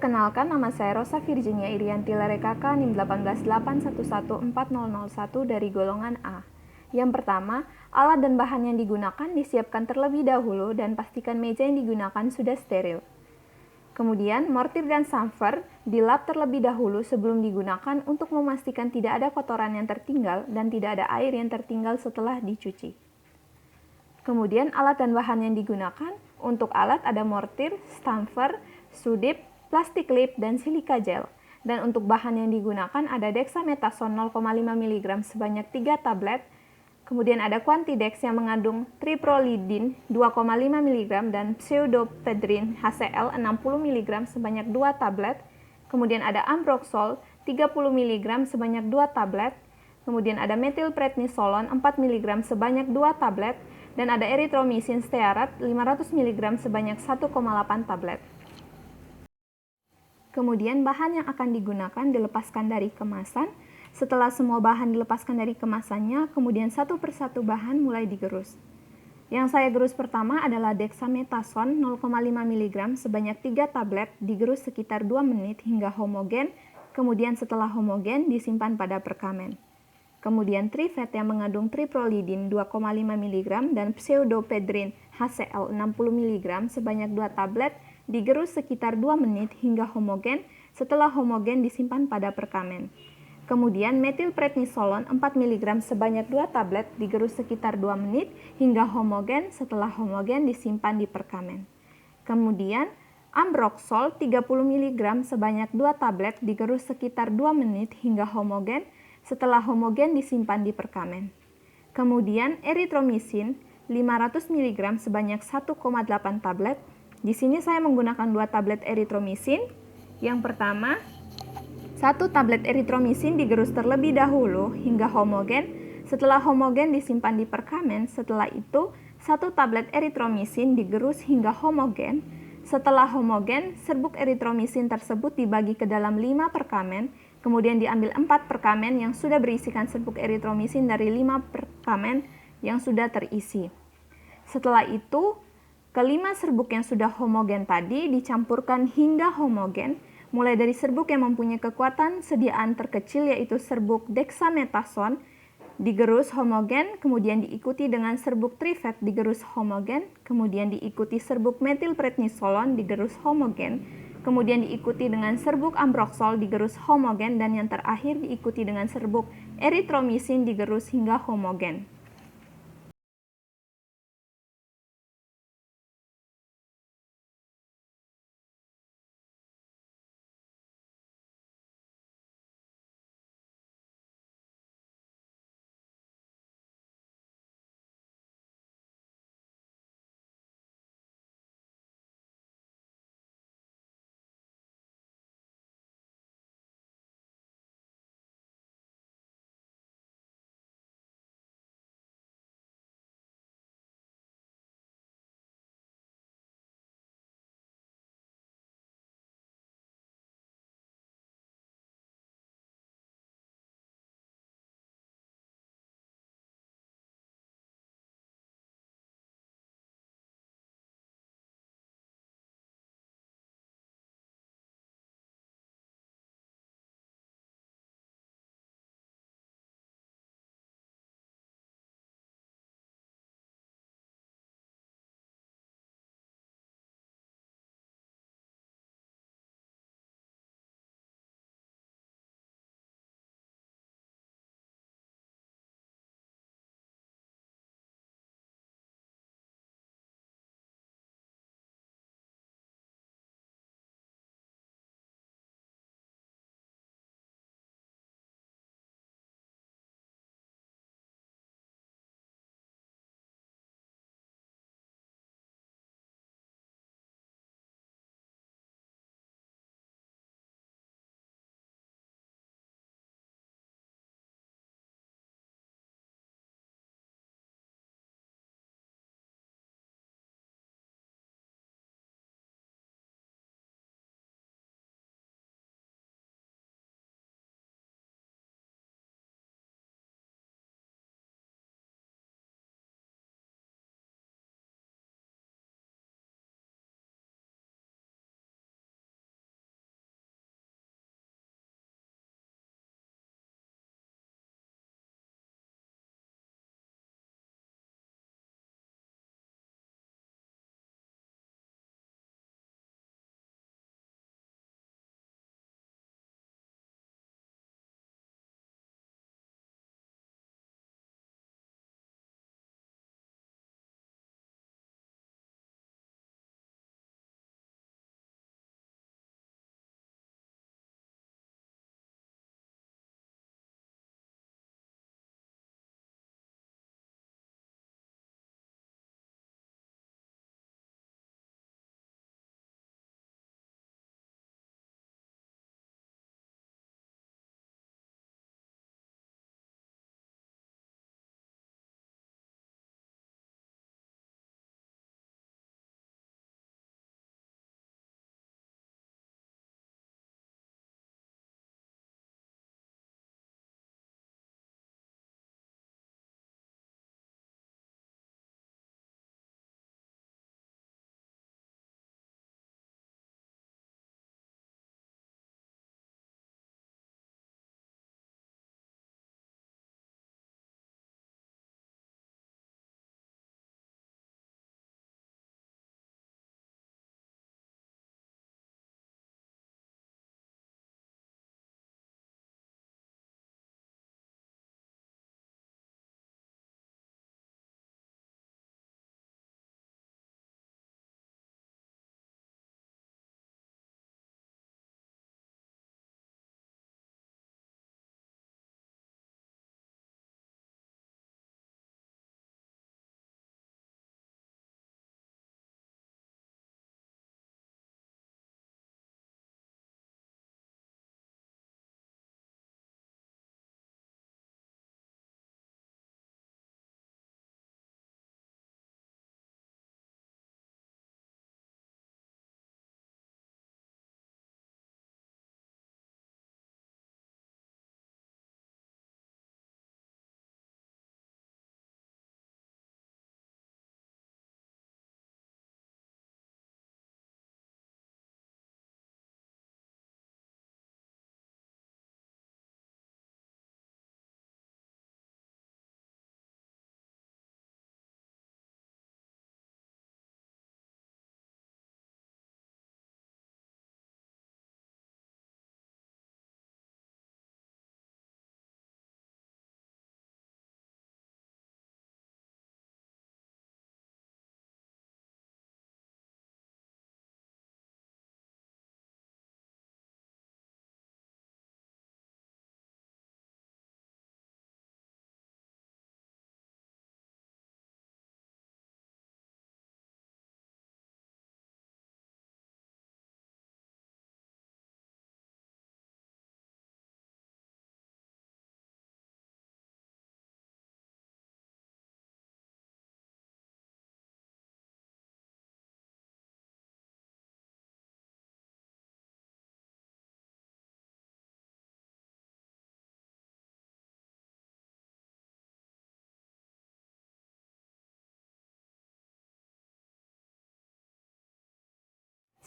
Perkenalkan, nama saya Rosa Virginia Irianti Larekaka, NIM 188114001 dari golongan A. Yang pertama, alat dan bahan yang digunakan disiapkan terlebih dahulu dan pastikan meja yang digunakan sudah steril. Kemudian, mortir dan chamfer dilap terlebih dahulu sebelum digunakan untuk memastikan tidak ada kotoran yang tertinggal dan tidak ada air yang tertinggal setelah dicuci. Kemudian, alat dan bahan yang digunakan, untuk alat ada mortir, chamfer, sudip, plastik lip, dan silika gel. Dan untuk bahan yang digunakan ada dexamethasone 0,5 mg sebanyak 3 tablet, kemudian ada Quantidex yang mengandung triprolidin 2,5 mg dan pseudoephedrine HCl 60 mg sebanyak 2 tablet, kemudian ada Ambroxol 30 mg sebanyak 2 tablet, kemudian ada methylprednisolone 4 mg sebanyak 2 tablet, dan ada erythromycin stearat 500 mg sebanyak 1,8 tablet. Kemudian bahan yang akan digunakan dilepaskan dari kemasan. Setelah semua bahan dilepaskan dari kemasannya, kemudian satu persatu bahan mulai digerus. Yang saya gerus pertama adalah dexamethasone 0,5 mg sebanyak 3 tablet, digerus sekitar 2 menit hingga homogen, kemudian setelah homogen disimpan pada perkamen. Kemudian trifet yang mengandung triprolidin 2,5 mg dan pseudoephedrine HCl 60 mg sebanyak 2 tablet, digerus sekitar 2 menit hingga homogen, setelah homogen disimpan pada perkamen. Kemudian methylprednisolone 4 mg sebanyak 2 tablet, digerus sekitar 2 menit hingga homogen, setelah homogen disimpan di perkamen. Kemudian Ambroxol 30 mg sebanyak 2 tablet, digerus sekitar 2 menit hingga homogen, setelah homogen disimpan di perkamen. Kemudian erythromycin 500 mg sebanyak 1,8 tablet. Di sini saya menggunakan 2 tablet erythromycin. Yang pertama, 1 tablet erythromycin digerus terlebih dahulu hingga homogen. Setelah homogen disimpan di perkamen. Setelah itu, 1 tablet erythromycin digerus hingga homogen. Setelah homogen, serbuk erythromycin tersebut dibagi ke dalam 5 perkamen. Kemudian diambil 4 perkamen yang sudah berisikan serbuk erythromycin dari 5 perkamen yang sudah terisi. Setelah itu, kelima serbuk yang sudah homogen tadi dicampurkan hingga homogen, mulai dari serbuk yang mempunyai kekuatan sediaan terkecil yaitu serbuk dexamethasone digerus homogen, kemudian diikuti dengan serbuk trifet digerus homogen, kemudian diikuti serbuk methylprednisolone digerus homogen, kemudian diikuti dengan serbuk ambroxol digerus homogen, dan yang terakhir diikuti dengan serbuk erythromycin digerus hingga homogen.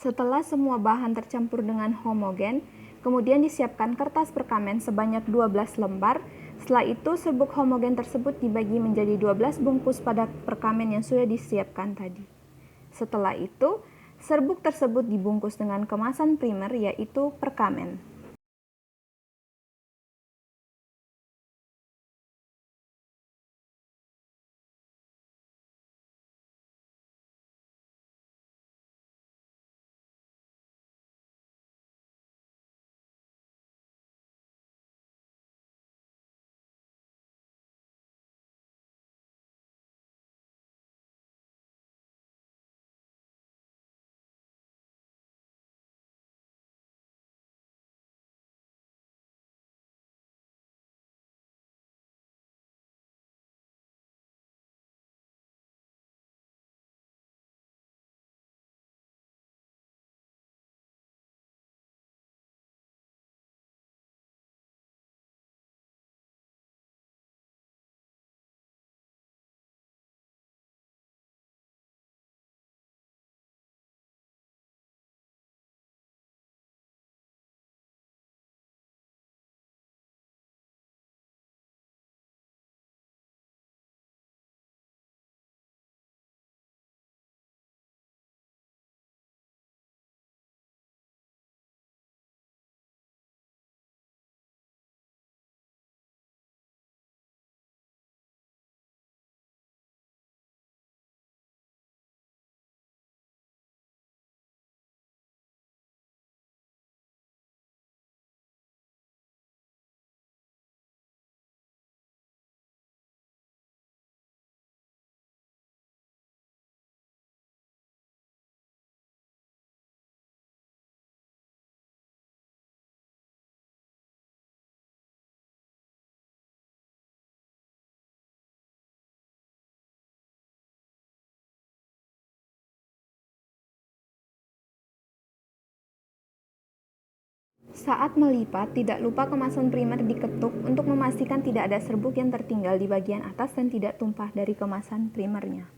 Setelah semua bahan tercampur dengan homogen, kemudian disiapkan kertas perkamen sebanyak 12 lembar. Setelah itu, serbuk homogen tersebut dibagi menjadi 12 bungkus pada perkamen yang sudah disiapkan tadi. Setelah itu, serbuk tersebut dibungkus dengan kemasan primer, yaitu perkamen. Saat melipat, tidak lupa kemasan primer diketuk untuk memastikan tidak ada serbuk yang tertinggal di bagian atas dan tidak tumpah dari kemasan primernya.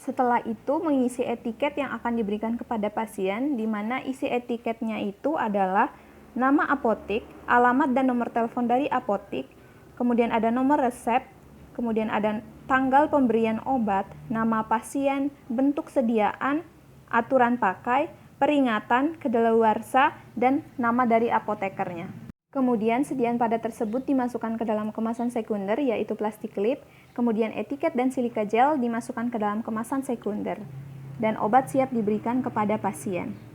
Setelah itu, mengisi etiket yang akan diberikan kepada pasien, di mana isi etiketnya itu adalah nama apotik, alamat dan nomor telepon dari apotik, kemudian ada nomor resep, kemudian ada tanggal pemberian obat, nama pasien, bentuk sediaan, aturan pakai, peringatan, kedaluarsa, dan nama dari apotekernya. Kemudian sediaan padat tersebut dimasukkan ke dalam kemasan sekunder, yaitu plastik klip, kemudian etiket dan silika gel dimasukkan ke dalam kemasan sekunder, dan obat siap diberikan kepada pasien.